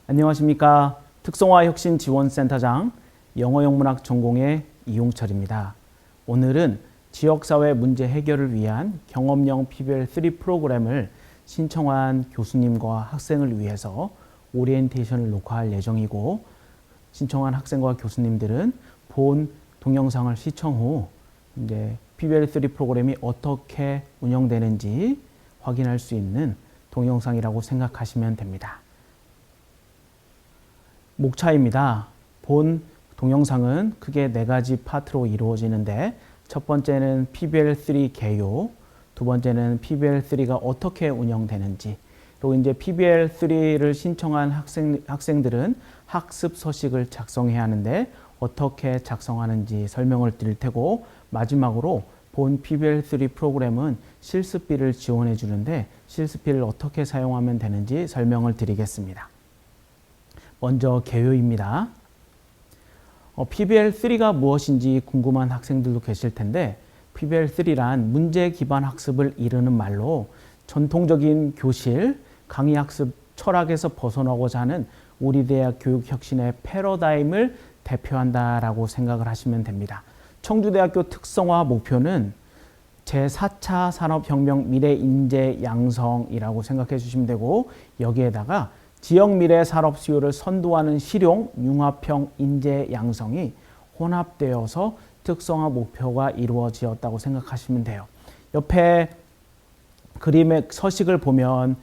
안녕하십니까. 특성화혁신지원센터장 영어영문학 전공의 이용철입니다. 오늘은 지역사회 문제 해결을 위한 경험형 PBL3 프로그램을 신청한 교수님과 학생을 위해서 오리엔테이션을 녹화할 예정이고, 신청한 학생과 교수님들은 본 동영상을 시청 후 이제 PBL3 프로그램이 어떻게 운영되는지 확인할 수 있는 동영상이라고 생각하시면 됩니다. 목차입니다. 본 동영상은 크게 4가지 파트로 이루어지는데, 첫 번째는 PBL3 개요, 두 번째는 PBL3가 어떻게 운영되는지, 그리고 이제 PBL3를 신청한 학생들은 학습 서식을 작성해야 하는데 어떻게 작성하는지 설명을 드릴 테고, 마지막으로 본 PBL3 프로그램은 실습비를 지원해 주는데 실습비를 어떻게 사용하면 되는지 설명을 드리겠습니다. 먼저 개요입니다. PBL3가 무엇인지 궁금한 학생들도 계실 텐데, PBL3란 문제 기반 학습을 이르는 말로 전통적인 교실, 강의 학습 철학에서 벗어나고자 하는 우리 대학 교육 혁신의 패러다임을 대표한다라고 생각을 하시면 됩니다. 청주대학교 특성화 목표는 제4차 산업혁명 미래 인재 양성이라고 생각해 주시면 되고, 여기에다가 지역 미래 산업 수요를 선도하는 실용 융합형 인재 양성이 혼합되어서 특성화 목표가 이루어지었다고 생각하시면 돼요. 옆에 그림의 서식을 보면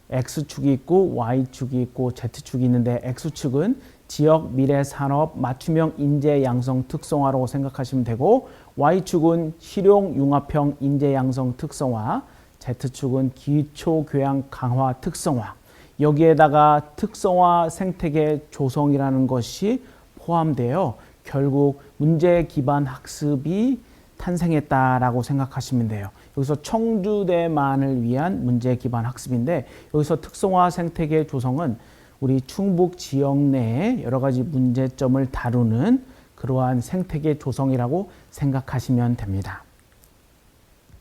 X축이 있고 Y축이 있고 Z축이 있는데, X축은 지역 미래 산업 맞춤형 인재 양성 특성화라고 생각하시면 되고, Y축은 실용 융합형 인재 양성 특성화, Z축은 기초 교양 강화 특성화, 여기에다가 특성화 생태계 조성이라는 것이 포함되어 결국 문제 기반 학습이 탄생했다라고 생각하시면 돼요. 여기서 청주대만을 위한 문제 기반 학습인데, 여기서 특성화 생태계 조성은 우리 충북 지역 내에 여러 가지 문제점을 다루는 그러한 생태계 조성이라고 생각하시면 됩니다.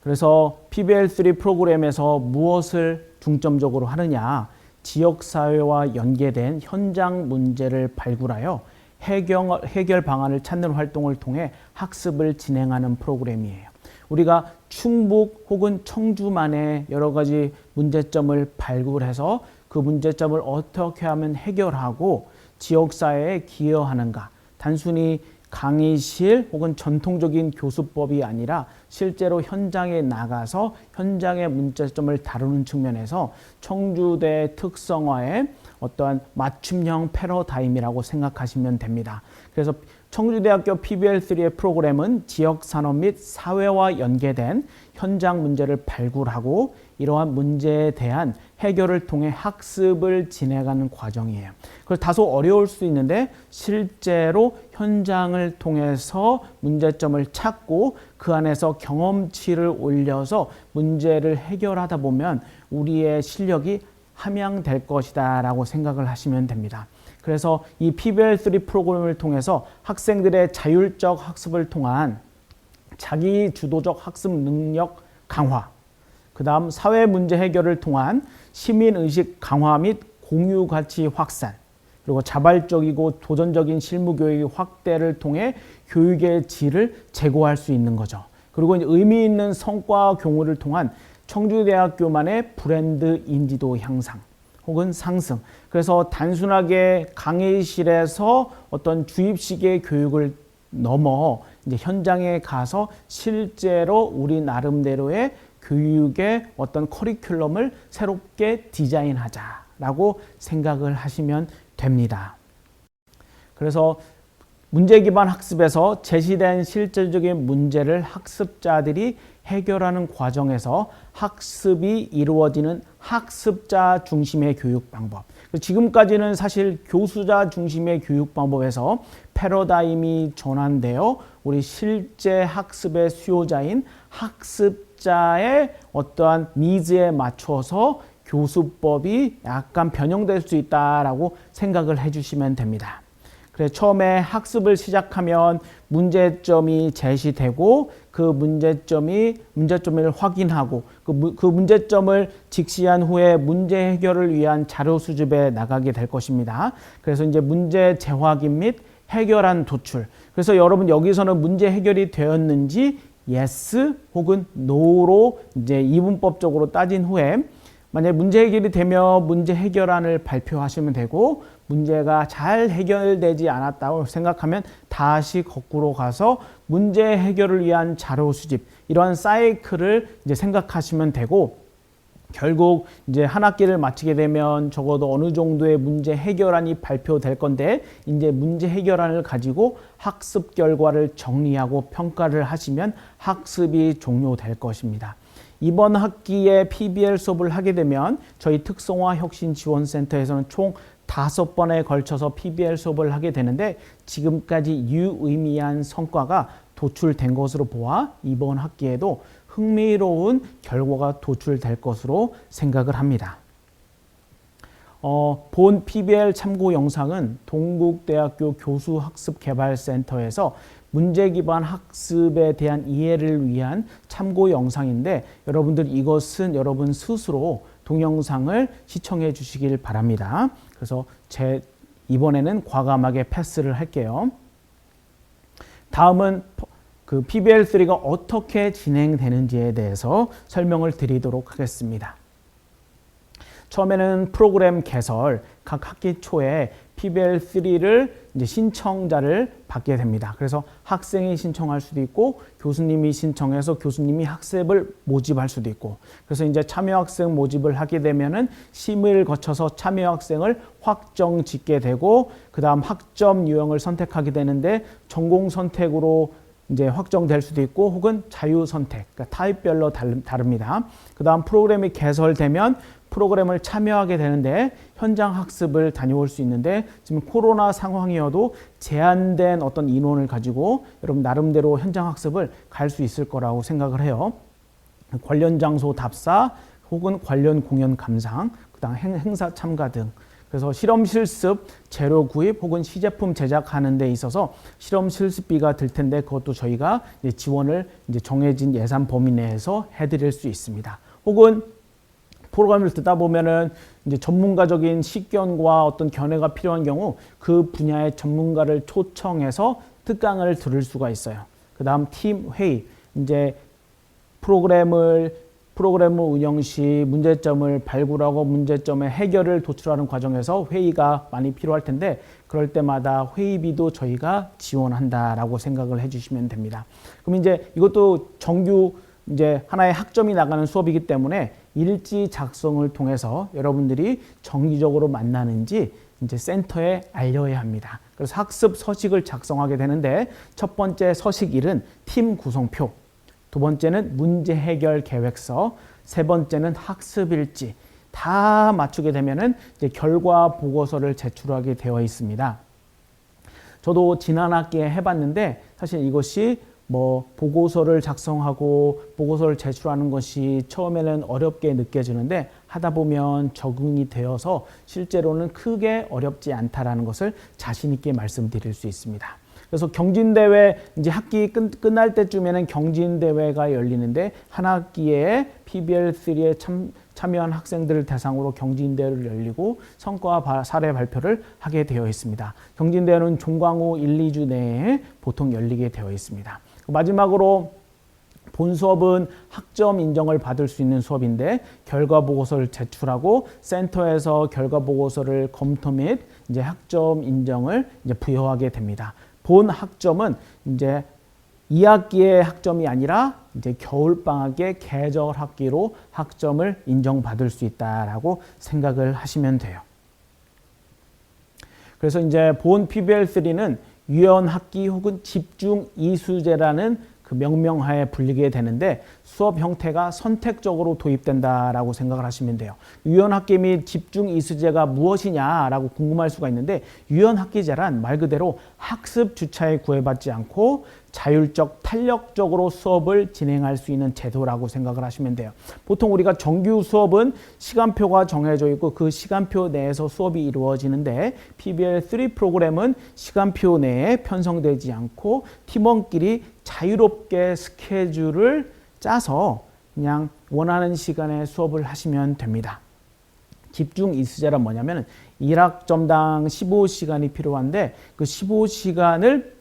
그래서 PBL3 프로그램에서 무엇을 중점적으로 하느냐, 지역사회와 연계된 현장 문제를 발굴하여 해결 방안을 찾는 활동을 통해 학습을 진행하는 프로그램이에요. 우리가 충북 혹은 청주만의 여러 가지 문제점을 발굴해서 그 문제점을 어떻게 하면 해결하고 지역사회에 기여하는가, 단순히 강의실 혹은 전통적인 교수법이 아니라 실제로 현장에 나가서 현장의 문제점을 다루는 측면에서 청주대 특성화의 어떠한 맞춤형 패러다임이라고 생각하시면 됩니다. 그래서 청주대학교 PBL3의 프로그램은 지역산업 및 사회와 연계된 현장 문제를 발굴하고 이러한 문제에 대한 해결을 통해 학습을 진행하는 과정이에요. 그래서 다소 어려울 수 있는데, 실제로 현장을 통해서 문제점을 찾고 그 안에서 경험치를 올려서 문제를 해결하다 보면 우리의 실력이 함양될 것이다 라고 생각을 하시면 됩니다. 그래서 이 PBL3 프로그램을 통해서 학생들의 자율적 학습을 통한 자기 주도적 학습 능력 강화, 그 다음 사회 문제 해결을 통한 시민의식 강화 및 공유 가치 확산, 그리고 자발적이고 도전적인 실무 교육 확대를 통해 교육의 질을 제고할 수 있는 거죠. 그리고 의미 있는 성과 교훈을 통한 청주대학교만의 브랜드 인지도 향상 혹은 상승. 그래서 단순하게 강의실에서 어떤 주입식의 교육을 넘어 이제 현장에 가서 실제로 우리 나름대로의 교육의 어떤 커리큘럼을 새롭게 디자인하자라고 생각을 하시면 됩니다. 그래서 문제 기반 학습에서 제시된 실질적인 문제를 학습자들이 해결하는 과정에서 학습이 이루어지는 학습자 중심의 교육 방법. 지금까지는 사실 교수자 중심의 교육 방법에서 패러다임이 전환되어 우리 실제 학습의 수요자인 학습자의 어떠한 니즈에 맞춰서 교수법이 약간 변형될 수 있다라고 생각을 해주시면 됩니다. 그래 처음에 학습을 시작하면 문제점이 제시되고 그 문제점을 확인하고 그 문제점을 직시한 후에 문제 해결을 위한 자료 수집에 나가게 될 것입니다. 그래서 이제 문제 재확인 및 해결한 도출. 그래서 여러분 여기서는 문제 해결이 되었는지 yes 혹은 no로 이제 이분법적으로 따진 후에 만약 문제 해결이 되면 문제 해결안을 발표하시면 되고 문제가 잘 해결되지 않았다고 생각하면 다시 거꾸로 가서 문제 해결을 위한 자료 수집 이러한 사이클을 이제 생각하시면 되고 결국 이제 한 학기를 마치게 되면 적어도 어느 정도의 문제 해결안이 발표될 건데 이제 문제 해결안을 가지고 학습 결과를 정리하고 평가를 하시면 학습이 종료될 것입니다. 이번 학기에 PBL 수업을 하게 되면 저희 특성화 혁신 지원센터에서는 총 5번에 걸쳐서 PBL 수업을 하게 되는데 지금까지 유의미한 성과가 도출된 것으로 보아 이번 학기에도 흥미로운 결과가 도출될 것으로 생각을 합니다. 본 PBL 참고 영상은 동국대학교 교수학습개발센터에서 문제 기반 학습에 대한 이해를 위한 참고 영상인데 여러분들 이것은 여러분 스스로 동영상을 시청해 주시길 바랍니다. 그래서 이번에는 과감하게 패스를 할게요. 다음은 그 PBL3가 어떻게 진행되는지에 대해서 설명을 드리도록 하겠습니다. 처음에는 프로그램 개설, 각 학기 초에 PBL3를 이제 신청자를 받게 됩니다. 그래서 학생이 신청할 수도 있고 교수님이 신청해서 교수님이 학습을 모집할 수도 있고 그래서 이제 참여학생 모집을 하게 되면은 심의를 거쳐서 참여학생을 확정 짓게 되고 그 다음 학점 유형을 선택하게 되는데 전공 선택으로 이제 확정될 수도 있고 혹은 자유 선택, 그러니까 타입별로 다릅니다. 그 다음 프로그램이 개설되면 프로그램을 참여하게 되는데 현장 학습을 다녀올 수 있는데 지금 코로나 상황이어도 제한된 어떤 인원을 가지고 여러분 나름대로 현장 학습을 갈 수 있을 거라고 생각을 해요. 관련 장소 답사 혹은 관련 공연 감상, 그다음 행사 참가 등. 그래서 실험 실습, 재료 구입 혹은 시제품 제작하는 데 있어서 실험 실습비가 들 텐데 그것도 저희가 이제 지원을 이제 정해진 예산 범위 내에서 해드릴 수 있습니다. 혹은 프로그램을 듣다 보면은 이제 전문가적인 식견과 어떤 견해가 필요한 경우 그 분야의 전문가를 초청해서 특강을 들을 수가 있어요. 그 다음 팀 회의, 이제 프로그램을 운영 시 문제점을 발굴하고 문제점의 해결을 도출하는 과정에서 회의가 많이 필요할 텐데 그럴 때마다 회의비도 저희가 지원한다라고 생각을 해주시면 됩니다. 그럼 이제 이것도 정규 이제 하나의 학점이 나가는 수업이기 때문에 일지 작성을 통해서 여러분들이 정기적으로 만나는지 이제 센터에 알려야 합니다. 그래서 학습 서식을 작성하게 되는데 첫 번째 서식 1은 팀 구성표, 두 번째는 문제 해결 계획서, 세 번째는 학습 일지 다 맞추게 되면은 이제 결과 보고서를 제출하게 되어 있습니다. 저도 지난 학기에 해봤는데 사실 이것이 보고서를 작성하고 보고서를 제출하는 것이 처음에는 어렵게 느껴지는데 하다 보면 적응이 되어서 실제로는 크게 어렵지 않다라는 것을 자신 있게 말씀드릴 수 있습니다. 그래서 경진대회 이제 학기 끝날 때쯤에는 경진대회가 열리는데 한 학기에 PBL3에 참여한 학생들을 대상으로 경진대회를 열리고 성과 사례 발표를 하게 되어 있습니다. 경진대회는 종강 후 1, 2주 내에 보통 열리게 되어 있습니다. 마지막으로 본 수업은 학점 인정을 받을 수 있는 수업인데 결과 보고서를 제출하고 센터에서 결과 보고서를 검토 및 이제 학점 인정을 이제 부여하게 됩니다. 본 학점은 이제 2학기의 학점이 아니라 이제 겨울 방학의 계절 학기로 학점을 인정받을 수 있다라고 생각을 하시면 돼요. 그래서 이제 본 PBL3는 유연 학기 혹은 집중 이수제라는 그 명명하에 불리게 되는데 수업 형태가 선택적으로 도입된다라고 생각을 하시면 돼요. 유연학기 및 집중이수제가 무엇이냐라고 궁금할 수가 있는데 유연학기제란 말 그대로 학습 주차에 구애받지 않고 자율적, 탄력적으로 수업을 진행할 수 있는 제도라고 생각을 하시면 돼요. 보통 우리가 정규 수업은 시간표가 정해져 있고 그 시간표 내에서 수업이 이루어지는데 PBL3 프로그램은 시간표 내에 편성되지 않고 팀원끼리 자유롭게 스케줄을 짜서 그냥 원하는 시간에 수업을 하시면 됩니다. 집중 이수제란 뭐냐면 1학점당 15시간이 필요한데 그 15시간을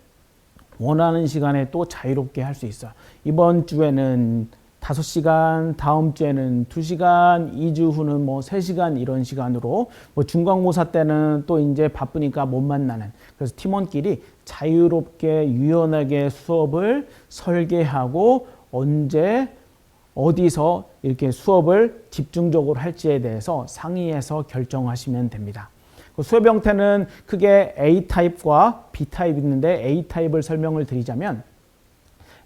원하는 시간에 또 자유롭게 할 수 있어요. 이번 주에는 5시간, 다음 주에는 2시간, 2주 후는 뭐 3시간 이런 시간으로 뭐 중간고사 때는 또 이제 바쁘니까 못 만나는 그래서 팀원끼리 자유롭게 유연하게 수업을 설계하고 언제 어디서 이렇게 수업을 집중적으로 할지에 대해서 상의해서 결정하시면 됩니다. 수업 형태는 크게 A타입과 B타입이 있는데 A타입을 설명을 드리자면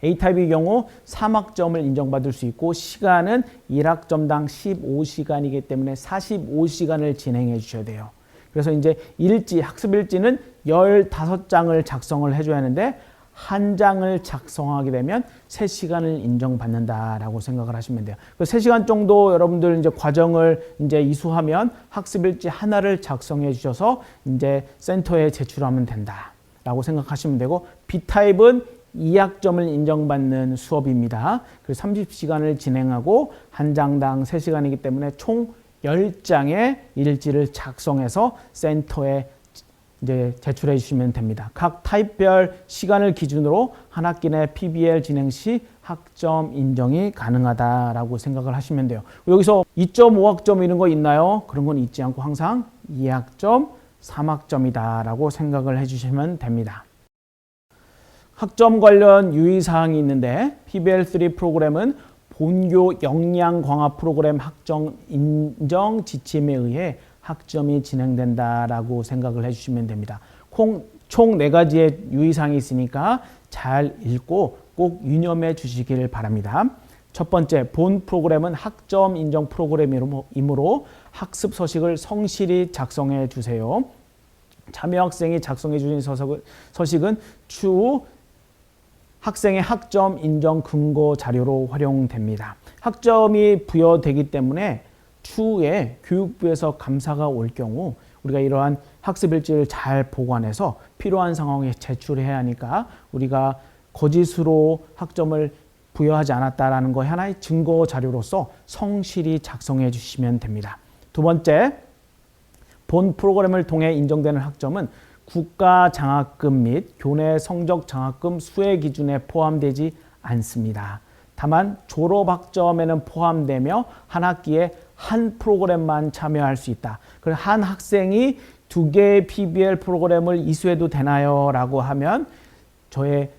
A타입의 경우 3학점을 인정받을 수 있고 시간은 1학점당 15시간이기 때문에 45시간을 진행해 주셔야 돼요. 그래서 이제 학습 일지는 15장을 작성을 해줘야 하는데 한 장을 작성하게 되면 3시간을 인정받는다라고 생각을 하시면 돼요. 그 3시간 정도 여러분들 이제 과정을 이제 이수하면 학습일지 하나를 작성해 주셔서 이제 센터에 제출하면 된다라고 생각하시면 되고 B타입은 2학점을 인정받는 수업입니다. 그래서 30시간을 진행하고 한 장당 3시간이기 때문에 총 10장의 일지를 작성해서 센터에 이제 제출해 주시면 됩니다. 각 타입별 시간을 기준으로 한 학기 내 PBL 진행 시 학점 인정이 가능하다라고 생각을 하시면 돼요. 여기서 2.5학점 이런 거 있나요? 그런 건 있지 않고 항상 2학점, 3학점이다라고 생각을 해주시면 됩니다. 학점 관련 유의사항이 있는데 PBL3 프로그램은 본교 역량 강화 프로그램 학점 인정 지침에 의해 학점이 진행된다라고 생각을 해주시면 됩니다. 총 4가지의 유의사항이 있으니까 잘 읽고 꼭 유념해 주시길 바랍니다. 첫 번째, 본 프로그램은 학점 인정 프로그램이므로 학습 서식을 성실히 작성해 주세요. 참여 학생이 작성해 주신 서식은 추후 학생의 학점 인정 근거 자료로 활용됩니다. 학점이 부여되기 때문에 추후에 교육부에서 감사가 올 경우 우리가 이러한 학습 일지를 잘 보관해서 필요한 상황에 제출해야 하니까 우리가 거짓으로 학점을 부여하지 않았다라는 거 하나의 증거 자료로서 성실히 작성해 주시면 됩니다. 두 번째, 본 프로그램을 통해 인정되는 학점은 국가 장학금 및 교내 성적 장학금 수혜 기준에 포함되지 않습니다. 다만 졸업학점에는 포함되며 한 학기에 한 프로그램만 참여할 수 있다. 그래서 한 학생이 2개의 PBL 프로그램을 이수해도 되나요? 라고 하면 저의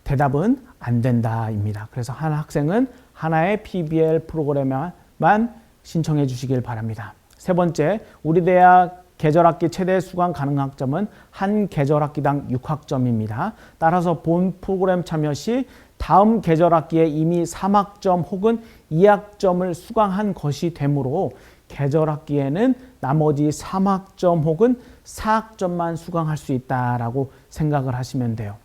대답은 안 된다입니다. 그래서 한 학생은 하나의 PBL 프로그램만 신청해 주시길 바랍니다. 세 번째, 우리 대학 계절학기 최대 수강 가능 학점은 한 계절학기당 6학점입니다. 따라서 본 프로그램 참여 시 다음 계절학기에 이미 3학점 혹은 2학점을 수강한 것이 되므로 계절학기에는 나머지 3학점 혹은 4학점만 수강할 수 있다라고 생각을 하시면 돼요.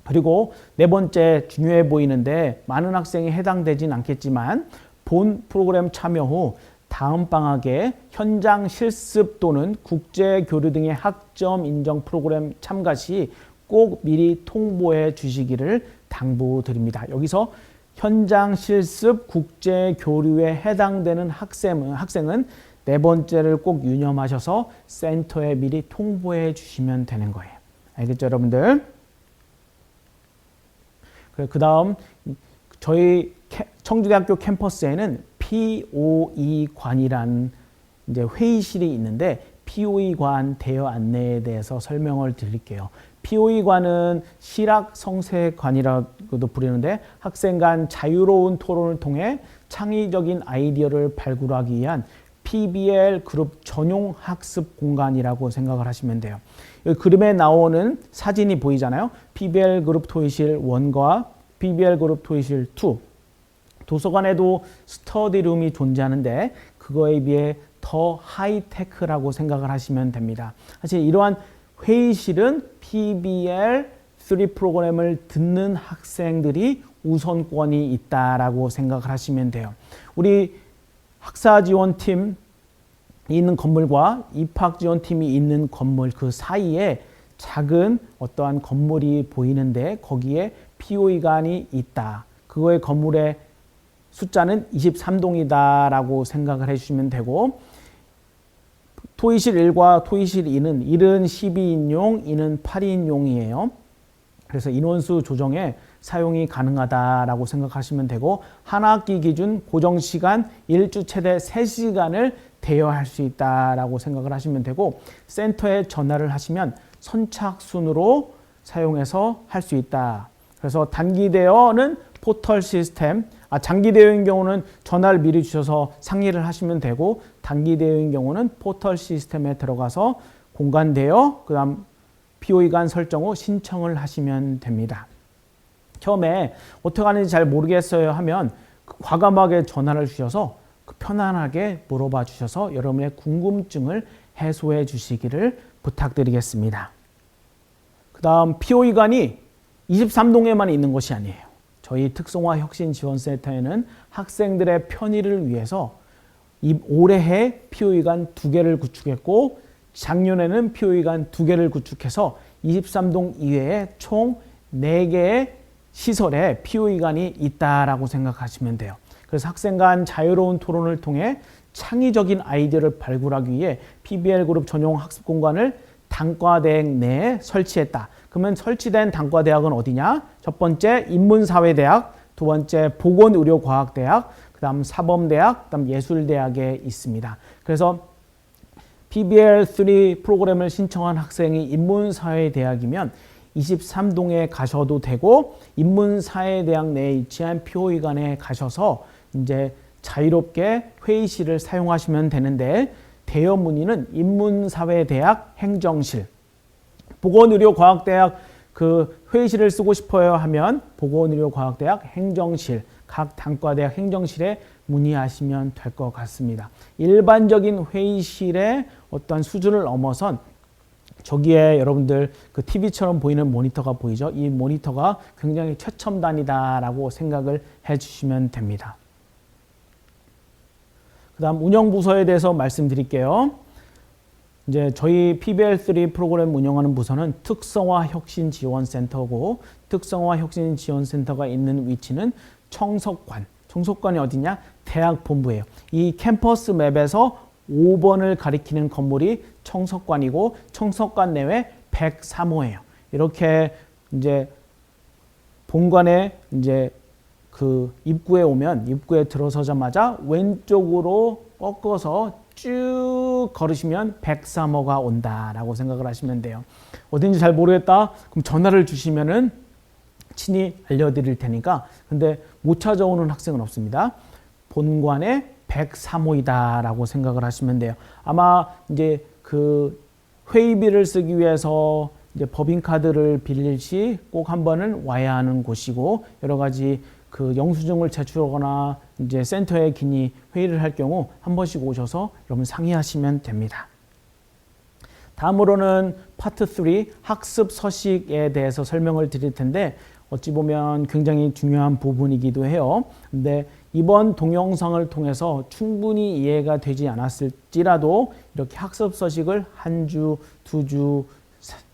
그리고 네 번째 중요해 보이는데 많은 학생이 해당되진 않겠지만 본 프로그램 참여 후 다음 방학에 현장 실습 또는 국제 교류 등의 학점 인정 프로그램 참가 시 꼭 미리 통보해 주시기를 당부드립니다. 여기서 현장 실습 국제 교류에 해당되는 학생은 네 번째를 꼭 유념하셔서 센터에 미리 통보해 주시면 되는 거예요. 알겠죠, 여러분들? 그 다음 저희 청주대학교 캠퍼스에는 POE관이라는 이제 회의실이 있는데 POE관 대여 안내에 대해서 설명을 드릴게요. POE관은 실학성세관이라고도 부르는데 학생 간 자유로운 토론을 통해 창의적인 아이디어를 발굴하기 위한 PBL 그룹 전용 학습 공간이라고 생각을 하시면 돼요. 여기 그림에 나오는 사진이 보이잖아요. PBL 그룹 토의실 1과 PBL 그룹 토의실 2. 도서관에도 스터디룸이 존재하는데 그거에 비해 더 하이테크라고 생각을 하시면 됩니다. 사실 이러한 회의실은 PBL 3 프로그램을 듣는 학생들이 우선권이 있다라고 생각을 하시면 돼요. 우리 학사지원팀이 있는 건물과 입학지원팀이 있는 건물 그 사이에 작은 어떠한 건물이 보이는데 거기에 POE관이 있다. 그거의 건물의 숫자는 23동이다라고 생각을 해주시면 되고, 토의실 1과 토의실 2는 1은 12인용, 2는 8인용이에요. 그래서 인원수 조정에 사용이 가능하다라고 생각하시면 되고, 한 학기 기준 고정시간 1주 최대 3시간을 대여할 수 있다라고 생각을 하시면 되고, 센터에 전화를 하시면 선착순으로 사용해서 할 수 있다. 그래서 단기 대여는 포털 시스템, 장기 대여인 경우는 전화를 미리 주셔서 상의를 하시면 되고, 단기 대여인 경우는 포털 시스템에 들어가서 공간 대여, 그 다음 POE관 설정 후 신청을 하시면 됩니다. 처음에 어떻게 하는지 잘 모르겠어요 하면 과감하게 전화를 주셔서 편안하게 물어봐 주셔서 여러분의 궁금증을 해소해 주시기를 부탁드리겠습니다. 그 다음 POE관이 23동에만 있는 것이 아니에요. 저희 특성화혁신지원센터에는 학생들의 편의를 위해서 올해에 POE관 2개를 구축했고, 작년에는 POE관 2개를 구축해서 23동 이외에 총 4개의 시설에 POE관이 있다라고 생각하시면 돼요. 그래서 학생 간 자유로운 토론을 통해 창의적인 아이디어를 발굴하기 위해 PBL그룹 전용 학습 공간을 단과대학 내에 설치했다. 그러면 설치된 단과대학은 어디냐? 첫 번째 인문사회대학, 두 번째 보건의료과학대학, 그 다음 사범대학, 그 다음 예술대학에 있습니다. 그래서 PBL3 프로그램을 신청한 학생이 인문사회대학이면 23동에 가셔도 되고, 인문사회대학 내에 위치한 POE관에 가셔서 이제 자유롭게 회의실을 사용하시면 되는데, 대여 문의는 인문사회대학 행정실, 보건의료과학대학 그 회의실을 쓰고 싶어요 하면 보건의료과학대학 행정실, 각 단과대학 행정실에 문의하시면 될 것 같습니다. 일반적인 회의실의 어떤 수준을 넘어선 저기에 여러분들 그 TV처럼 보이는 모니터가 보이죠? 이 모니터가 굉장히 최첨단이다라고 생각을 해주시면 됩니다. 그 다음 운영부서에 대해서 말씀드릴게요. 이제 저희 PBL3 프로그램 운영하는 부서는 특성화혁신지원센터고, 특성화혁신지원센터가 있는 위치는 청석관. 청석관이 어디냐? 대학 본부예요. 이 캠퍼스 맵에서 5번을 가리키는 건물이 청석관이고, 청석관 내외 103호예요. 이렇게 이제 본관에 이제 그 입구에 오면, 입구에 들어서자마자 왼쪽으로 꺾어서 쭉 걸으시면 103호가 온다라고 생각을 하시면 돼요. 어딘지 잘 모르겠다? 그럼 전화를 주시면은 친히 알려드릴 테니까. 근데 못 찾아오는 학생은 없습니다. 본관에 103호이다라고 생각을 하시면 돼요. 아마 이제 그 회의비를 쓰기 위해서 이제 법인카드를 빌릴 시 꼭 한 번은 와야 하는 곳이고, 여러 가지 그 영수증을 제출하거나 이제 센터에 긴히 회의를 할 경우 한 번씩 오셔서 여러분 상의하시면 됩니다. 다음으로는 파트 3 학습 서식에 대해서 설명을 드릴 텐데, 어찌 보면 굉장히 중요한 부분이기도 해요. 근데 이번 동영상을 통해서 충분히 이해가 되지 않았을지라도 이렇게 학습 서식을 한 주, 두 주,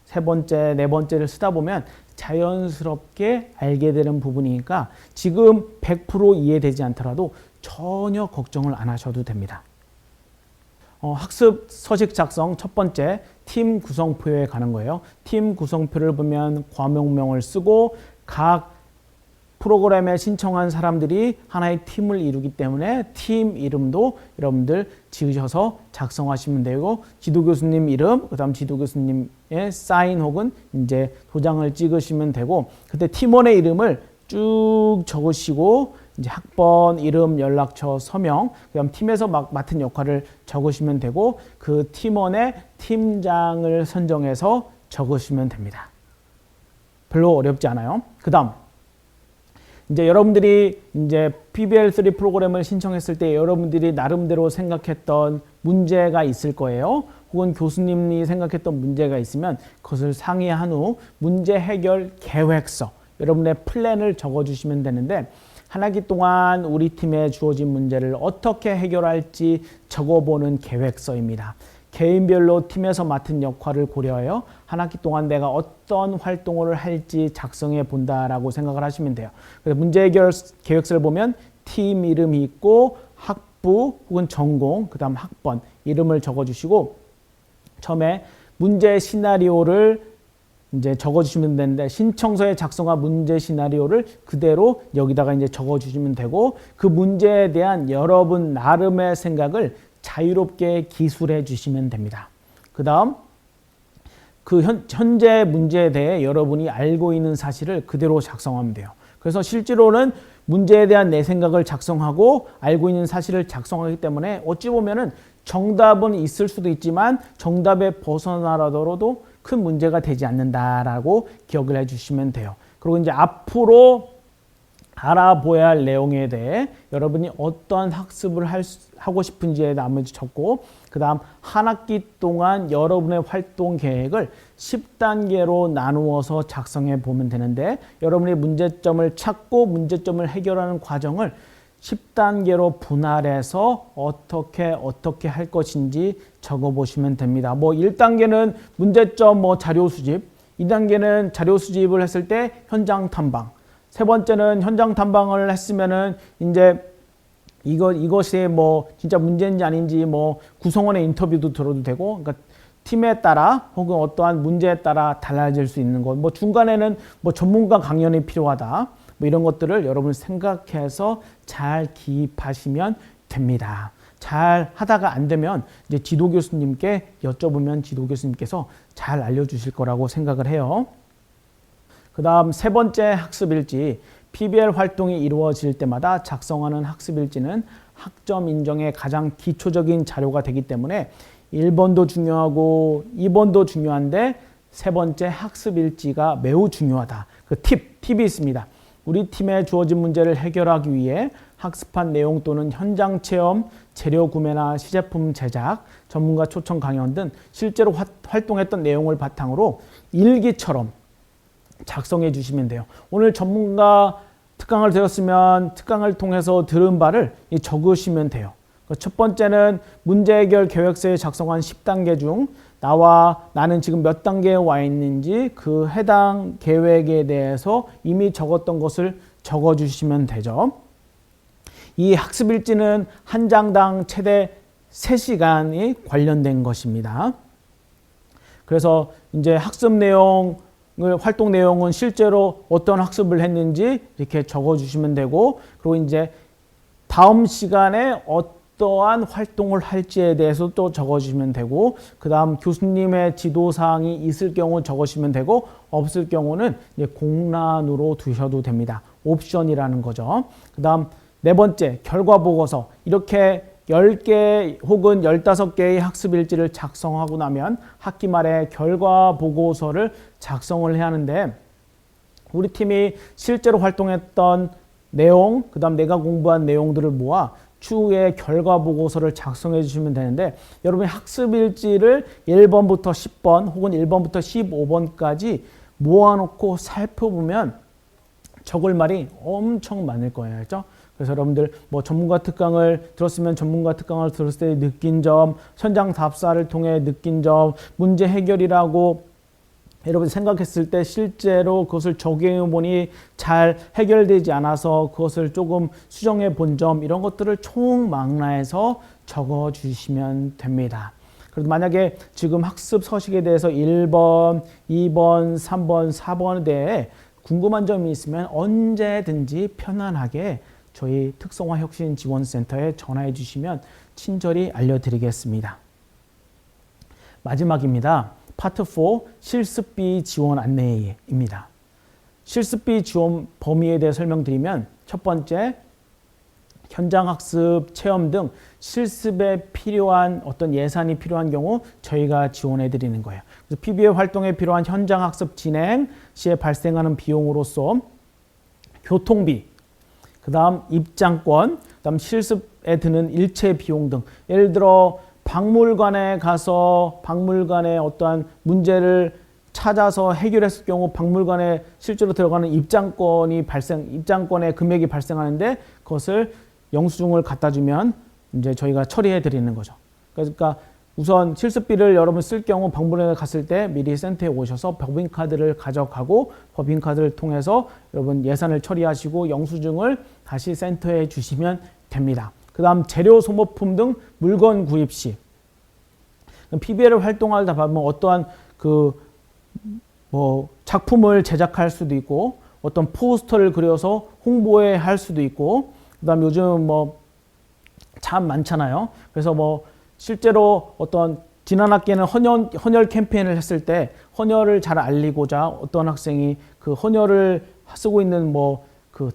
세 번째, 네 번째를 쓰다 보면 자연스럽게 알게 되는 부분이니까 지금 100% 이해되지 않더라도 전혀 걱정을 안 하셔도 됩니다. 학습 서식 작성 첫 번째, 팀 구성표에 가는 거예요. 팀 구성표를 보면 과목명을 쓰고 각 프로그램에 신청한 사람들이 하나의 팀을 이루기 때문에 팀 이름도 여러분들 지으셔서 작성하시면 되고, 지도교수님 이름, 그 다음 지도교수님의 사인 혹은 이제 도장을 찍으시면 되고, 그때 팀원의 이름을 쭉 적으시고 이제 학번, 이름, 연락처, 서명, 그다음 팀에서 맡은 역할을 적으시면 되고, 그 팀원의 팀장을 선정해서 적으시면 됩니다. 별로 어렵지 않아요. 그다음 이제 여러분들이 이제 PBL3 프로그램을 신청했을 때 여러분들이 나름대로 생각했던 문제가 있을 거예요. 혹은 교수님이 생각했던 문제가 있으면 그것을 상의한 후 문제 해결 계획서, 여러분의 플랜을 적어주시면 되는데, 한 학기 동안 우리 팀에 주어진 문제를 어떻게 해결할지 적어보는 계획서입니다. 개인별로 팀에서 맡은 역할을 고려하여 한 학기 동안 내가 어떤 활동을 할지 작성해 본다라고 생각을 하시면 돼요. 그래서 문제 해결 계획서를 보면 팀 이름이 있고 학부 혹은 전공, 그 다음 학번 이름을 적어주시고, 처음에 문제 시나리오를 이제 적어주시면 되는데, 신청서에 작성한 문제 시나리오를 그대로 여기다가 이제 적어주시면 되고, 그 문제에 대한 여러분 나름의 생각을 자유롭게 기술해 주시면 됩니다. 그 다음 그 현재 문제에 대해 여러분이 알고 있는 사실을 그대로 작성하면 돼요. 그래서 실제로는 문제에 대한 내 생각을 작성하고 알고 있는 사실을 작성하기 때문에 어찌 보면은 정답은 있을 수도 있지만 정답에 벗어나더라도 큰 문제가 되지 않는다라고 기억을 해주시면 돼요. 그리고 이제 앞으로 알아보아야 할 내용에 대해 여러분이 어떠한 학습을 하고 싶은지에 나머지 적고, 그 다음 한 학기 동안 여러분의 활동 계획을 10단계로 나누어서 작성해 보면 되는데, 여러분의 문제점을 찾고 문제점을 해결하는 과정을 10단계로 분할해서 어떻게 할 것인지 적어 보시면 됩니다. 뭐 1단계는 문제점 자료 수집, 2단계는 자료 수집을 했을 때 현장 탐방, 세 번째는 현장 탐방을 했으면은 이제 이것이 진짜 문제인지 아닌지 구성원의 인터뷰도 들어도 되고, 그러니까 팀에 따라 혹은 어떠한 문제에 따라 달라질 수 있는 것, 중간에는 전문가 강연이 필요하다, 이런 것들을 여러분 생각해서 잘 기입하시면 됩니다. 잘 하다가 안 되면 이제 지도 교수님께 여쭤보면 지도 교수님께서 잘 알려주실 거라고 생각을 해요. 그 다음 세 번째 학습일지, PBL 활동이 이루어질 때마다 작성하는 학습일지는 학점 인정의 가장 기초적인 자료가 되기 때문에 1번도 중요하고 2번도 중요한데 세 번째 학습일지가 매우 중요하다. 그 팁이 있습니다. 우리 팀에 주어진 문제를 해결하기 위해 학습한 내용 또는 현장 체험, 재료 구매나 시제품 제작, 전문가 초청 강연 등 실제로 활동했던 내용을 바탕으로 일기처럼 작성해 주시면 돼요. 오늘 전문가 특강을 들었으면 특강을 통해서 들은 바를 적으시면 돼요. 첫 번째는 문제 해결 계획서에 작성한 10단계 중 나는 지금 몇 단계에 와 있는지 그 해당 계획에 대해서 이미 적었던 것을 적어주시면 되죠. 이 학습일지는 한 장당 최대 3시간이 관련된 것입니다. 그래서 이제 학습 내용, 활동 내용은 실제로 어떤 학습을 했는지 이렇게 적어주시면 되고, 그리고 이제 다음 시간에 어떠한 활동을 할지에 대해서 또 적어주시면 되고, 그 다음 교수님의 지도사항이 있을 경우 적으시면 되고, 없을 경우는 이제 공란으로 두셔도 됩니다. 옵션이라는 거죠. 그 다음 네 번째, 결과 보고서. 이렇게 10개 혹은 15개의 학습일지를 작성하고 나면 학기 말에 결과 보고서를 작성을 해야 하는데, 우리 팀이 실제로 활동했던 내용, 그 다음 내가 공부한 내용들을 모아 추후에 결과 보고서를 작성해 주시면 되는데, 여러분이 학습일지를 1번부터 10번 혹은 1번부터 15번까지 모아놓고 살펴보면 적을 말이 엄청 많을 거예요. 그렇죠? 그래서 여러분들 전문가 특강을 들었으면 전문가 특강을 들었을 때 느낀 점, 현장 답사를 통해 느낀 점, 문제 해결이라고 여러분 생각했을 때 실제로 그것을 적용해 보니 잘 해결되지 않아서 그것을 조금 수정해 본 점, 이런 것들을 총망라해서 적어 주시면 됩니다. 그래서 만약에 지금 학습 서식에 대해서 1번, 2번, 3번, 4번에 대해 궁금한 점이 있으면 언제든지 편안하게 저희 특성화혁신지원센터에 전화해 주시면 친절히 알려드리겠습니다. 마지막입니다. 파트 4 실습비 지원 안내입니다. 실습비 지원 범위에 대해 설명드리면, 첫 번째, 현장학습, 체험 등 실습에 필요한 어떤 예산이 필요한 경우 저희가 지원해 드리는 거예요. 그래서 PBL 활동에 필요한 현장학습 진행 시에 발생하는 비용으로서 교통비, 그 다음 입장권, 그 다음 실습에 드는 일체 비용 등, 예를 들어 박물관에 가서 박물관에 어떠한 문제를 찾아서 해결했을 경우 박물관에 실제로 들어가는 입장권의 금액이 발생하는데 그것을 영수증을 갖다 주면 이제 저희가 처리해 드리는 거죠. 그러니까 우선 실습비를 여러분 쓸 경우 박물관에 갔을 때 미리 센터에 오셔서 법인카드를 가져가고 법인카드를 통해서 여러분 예산을 처리하시고 영수증을 다시 센터에 주시면 됩니다. 그 다음 재료 소모품 등 물건 구입 시 PBL을 활동하다 보면 어떠한 작품을 제작할 수도 있고 어떤 포스터를 그려서 홍보해 할 수도 있고 그다음 요즘 참 많잖아요. 그래서 실제로 어떤 지난 학기에는 헌혈 캠페인을 했을 때 헌혈을 잘 알리고자 어떤 학생이 그 헌혈을 쓰고 있는 그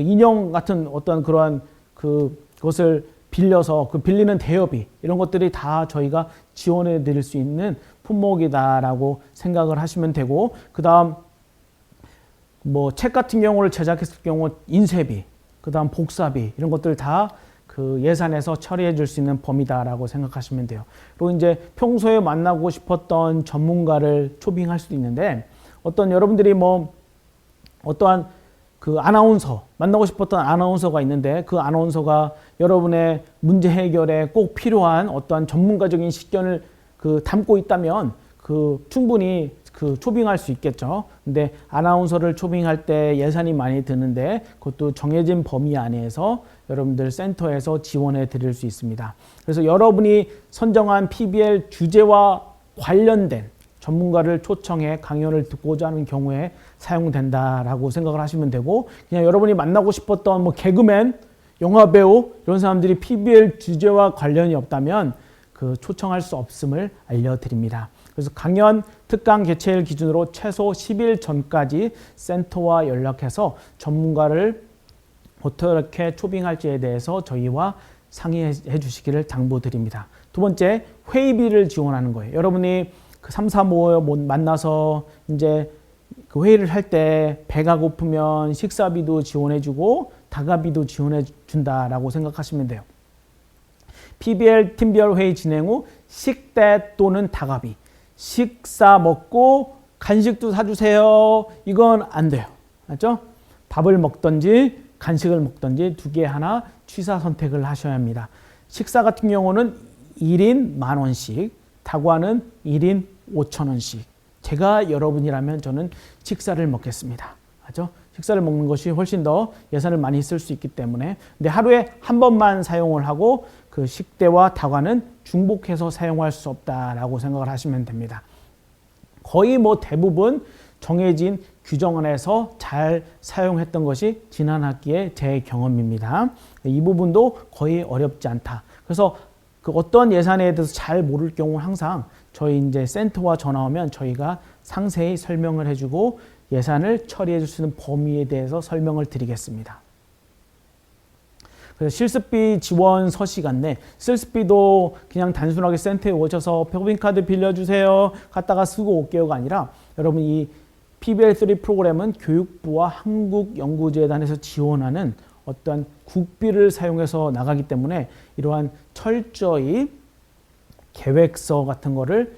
인형 같은 어떤 그러한 그것을 빌려서 빌리는 대여비 이런 것들이 다 저희가 지원해 드릴 수 있는 품목이다라고 생각을 하시면 되고 그 다음 책 같은 경우를 제작했을 경우 인쇄비 그 다음 복사비 이런 것들 다 그 예산에서 처리해 줄 수 있는 범위다라고 생각하시면 돼요. 그리고 이제 평소에 만나고 싶었던 전문가를 초빙할 수도 있는데 여러분들이 어떠한 그 아나운서 만나고 싶었던 아나운서가 있는데 그 아나운서가 여러분의 문제 해결에 꼭 필요한 어떠한 전문가적인 식견을 담고 있다면 충분히 초빙할 수 있겠죠. 근데 아나운서를 초빙할 때 예산이 많이 드는데 그것도 정해진 범위 안에서 여러분들 센터에서 지원해 드릴 수 있습니다. 그래서 여러분이 선정한 PBL 주제와 관련된 전문가를 초청해 강연을 듣고자 하는 경우에 사용된다라고 생각을 하시면 되고 그냥 여러분이 만나고 싶었던 개그맨, 영화배우 이런 사람들이 PBL 주제와 관련이 없다면 초청할 수 없음을 알려드립니다. 그래서 강연 특강 개최일 기준으로 최소 10일 전까지 센터와 연락해서 전문가를 어떻게 초빙할지에 대해서 저희와 상의해 주시기를 당부드립니다. 두 번째, 회의비를 지원하는 거예요. 여러분이 3, 4, 5 만나서 이제 회의를 할 때 배가 고프면 식사비도 지원해 주고 다가비도 지원해 준다라고 생각하시면 돼요. PBL 팀별 회의 진행 후 식대 또는 다가비 식사 먹고 간식도 사주세요. 이건 안 돼요. 맞죠? 밥을 먹든지 간식을 먹든지 두 개 하나 취사 선택을 하셔야 합니다. 식사 같은 경우는 1인 10,000원씩, 다과는 1인 5,000원씩. 제가 여러분이라면 저는 식사를 먹겠습니다. 맞죠? 식사를 먹는 것이 훨씬 더 예산을 많이 쓸 수 있기 때문에. 근데 하루에 한 번만 사용을 하고 그 식대와 다과는 중복해서 사용할 수 없다라고 생각을 하시면 됩니다. 거의 대부분 정해진 규정 안에서 잘 사용했던 것이 지난 학기의 제 경험입니다. 이 부분도 거의 어렵지 않다. 그래서 어떤 예산에 대해서 잘 모를 경우 항상 저희 이제 센터와 전화 오면 저희가 상세히 설명을 해주고 예산을 처리해 줄 수 있는 범위에 대해서 설명을 드리겠습니다. 그래서 실습비 지원 서식 안내, 실습비도 그냥 단순하게 센터에 오셔서 법인카드 빌려주세요. 갔다가 쓰고 올게요가 아니라 여러분 이 PBL3 프로그램은 교육부와 한국연구재단에서 지원하는 어떤 국비를 사용해서 나가기 때문에 이러한 철저히 계획서 같은 거를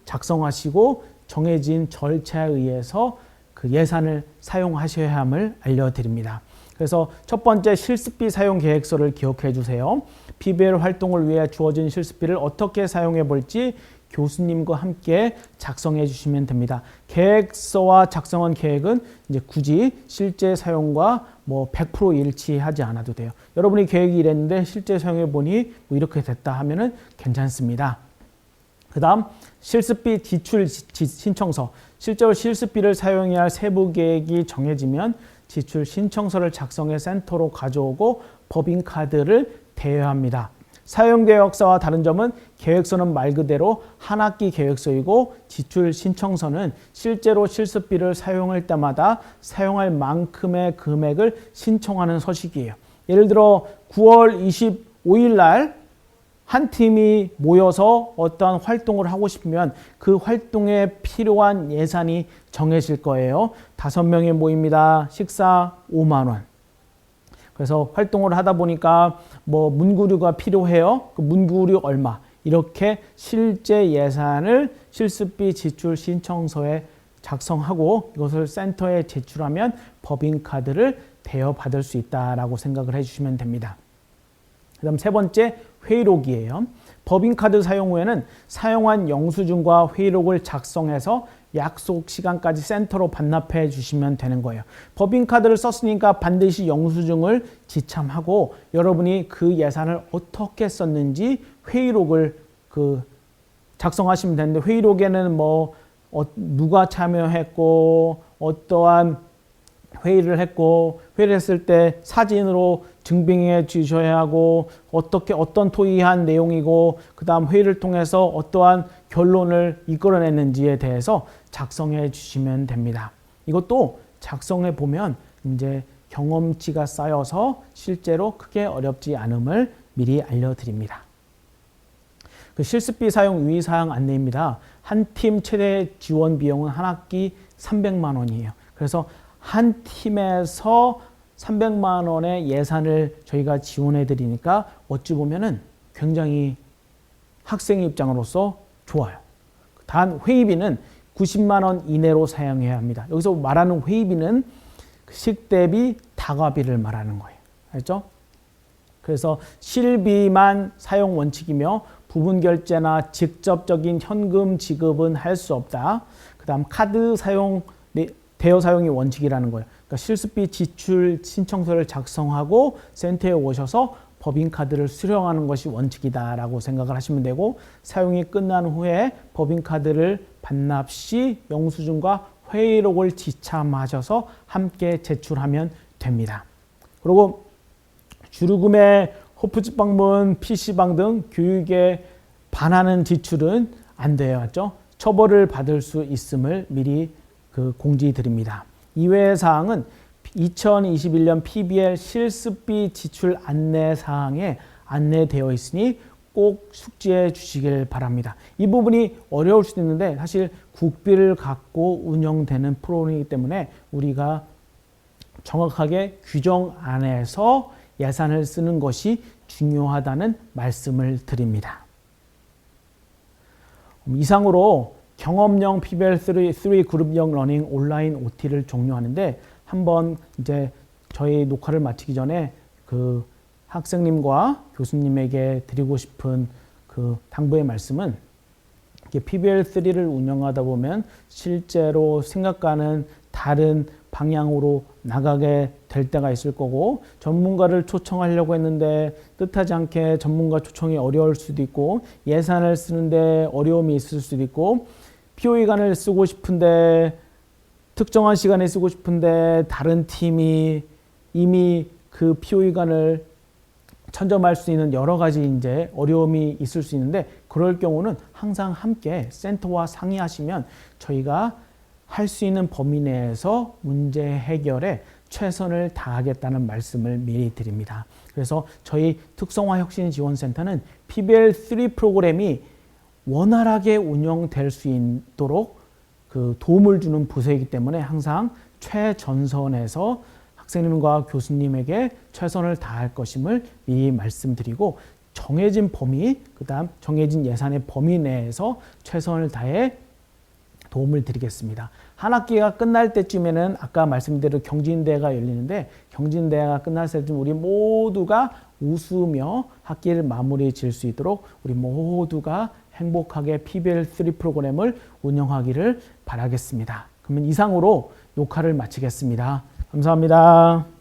작성하시고 정해진 절차에 의해서 그 예산을 사용하셔야 함을 알려드립니다. 그래서 첫 번째 실습비 사용 계획서를 기억해 주세요. PBL 활동을 위해 주어진 실습비를 어떻게 사용해 볼지 교수님과 함께 작성해 주시면 됩니다. 계획서와 작성한 계획은 이제 굳이 실제 사용과 100% 일치하지 않아도 돼요. 여러분이 계획이 이랬는데 실제 사용해 보니 이렇게 됐다 하면은 괜찮습니다. 그 다음 실습비 지출 신청서. 실제로 실습비를 사용해야 할 세부 계획이 정해지면 지출 신청서를 작성해 센터로 가져오고 법인카드를 대여합니다. 사용계획서와 다른 점은 계획서는 말 그대로 한 학기 계획서이고 지출 신청서는 실제로 실습비를 사용할 때마다 사용할 만큼의 금액을 신청하는 서식이에요. 예를 들어 9월 25일 날 한 팀이 모여서 어떠한 활동을 하고 싶으면 그 활동에 필요한 예산이 정해질 거예요. 5명의 모임이다. 식사 5만 원. 그래서 활동을 하다 보니까 뭐 문구류가 필요해요. 그 문구류 얼마 이렇게 실제 예산을 실습비 지출 신청서에 작성하고 이것을 센터에 제출하면 법인카드를 대여받을 수 있다라고 생각을 해주시면 됩니다. 그 다음 세 번째 회의록이에요. 법인카드 사용 후에는 사용한 영수증과 회의록을 작성해서 약속 시간까지 센터로 반납해 주시면 되는 거예요. 법인카드를 썼으니까 반드시 영수증을 지참하고 여러분이 그 예산을 어떻게 썼는지 회의록을 작성하시면 되는데 회의록에는 뭐 누가 참여했고 어떠한 회의를 했고 회의를 했을 때 사진으로 증빙해 주셔야 하고 어떤 토의한 내용이고 그 다음 회의를 통해서 어떠한 결론을 이끌어냈는지에 대해서 작성해 주시면 됩니다. 이것도 작성해 보면 이제 경험치가 쌓여서 실제로 크게 어렵지 않음을 미리 알려드립니다. 그 실습비 사용 유의사항 안내입니다. 한 팀 최대 지원 비용은 한 학기 300만 원이에요. 그래서 한 팀에서 300만 원의 예산을 저희가 지원해 드리니까 어찌 보면은 굉장히 학생 입장으로서 좋아요. 단 회의비는 90만 원 이내로 사용해야 합니다. 여기서 말하는 회의비는 식대비, 다과비를 말하는 거예요. 알죠? 그래서 실비만 사용 원칙이며 부분 결제나 직접적인 현금 지급은 할 수 없다. 그 다음 카드 사용, 대여 사용이 원칙이라는 거예요. 그러니까 실습비 지출 신청서를 작성하고 센터에 오셔서 법인카드를 수령하는 것이 원칙이다라고 생각을 하시면 되고 사용이 끝난 후에 법인카드를 반납 시 영수증과 회의록을 지참하셔서 함께 제출하면 됩니다. 그리고 주류구매, 호프집 방문, PC방 등 교육에 반하는 지출은 안 돼요. 맞죠? 처벌을 받을 수 있음을 미리 공지 드립니다. 이외의 사항은 2021년 PBL 실습비 지출 안내 사항에 안내되어 있으니 꼭 숙지해 주시길 바랍니다. 이 부분이 어려울 수도 있는데 사실 국비를 갖고 운영되는 프로그램이기 때문에 우리가 정확하게 규정 안에서 예산을 쓰는 것이 중요하다는 말씀을 드립니다. 이상으로 경험형 PBL3 그룹형 러닝 온라인 OT를 종료하는데 한번 이제 저희 녹화를 마치기 전에 그 학생님과 교수님에게 드리고 싶은 그 당부의 말씀은 PBL3를 운영하다 보면 실제로 생각과는 다른 방향으로 나가게 될 때가 있을 거고 전문가를 초청하려고 했는데 뜻하지 않게 전문가 초청이 어려울 수도 있고 예산을 쓰는데 어려움이 있을 수도 있고 POE간을 쓰고 싶은데 특정한 시간에 쓰고 싶은데 다른 팀이 이미 그 POE간을 천점할 수 있는 여러 가지 이제 어려움이 있을 수 있는데 그럴 경우는 항상 함께 센터와 상의하시면 저희가 할 수 있는 범위 내에서 문제 해결에 최선을 다하겠다는 말씀을 미리 드립니다. 그래서 저희 특성화혁신지원센터는 PBL3 프로그램이 원활하게 운영될 수 있도록 그 도움을 주는 부서이기 때문에 항상 최전선에서 학생님과 교수님에게 최선을 다할 것임을 미리 말씀드리고 정해진 범위, 그 다음 정해진 예산의 범위 내에서 최선을 다해 도움을 드리겠습니다. 한 학기가 끝날 때쯤에는 아까 말씀드린 경진대회가 열리는데 경진대회가 끝날 때쯤 우리 모두가 웃으며 학기를 마무리 지을 수 있도록 우리 모두가 행복하게 PBL3 프로그램을 운영하기를 바라겠습니다. 그러면 이상으로 녹화를 마치겠습니다. 감사합니다.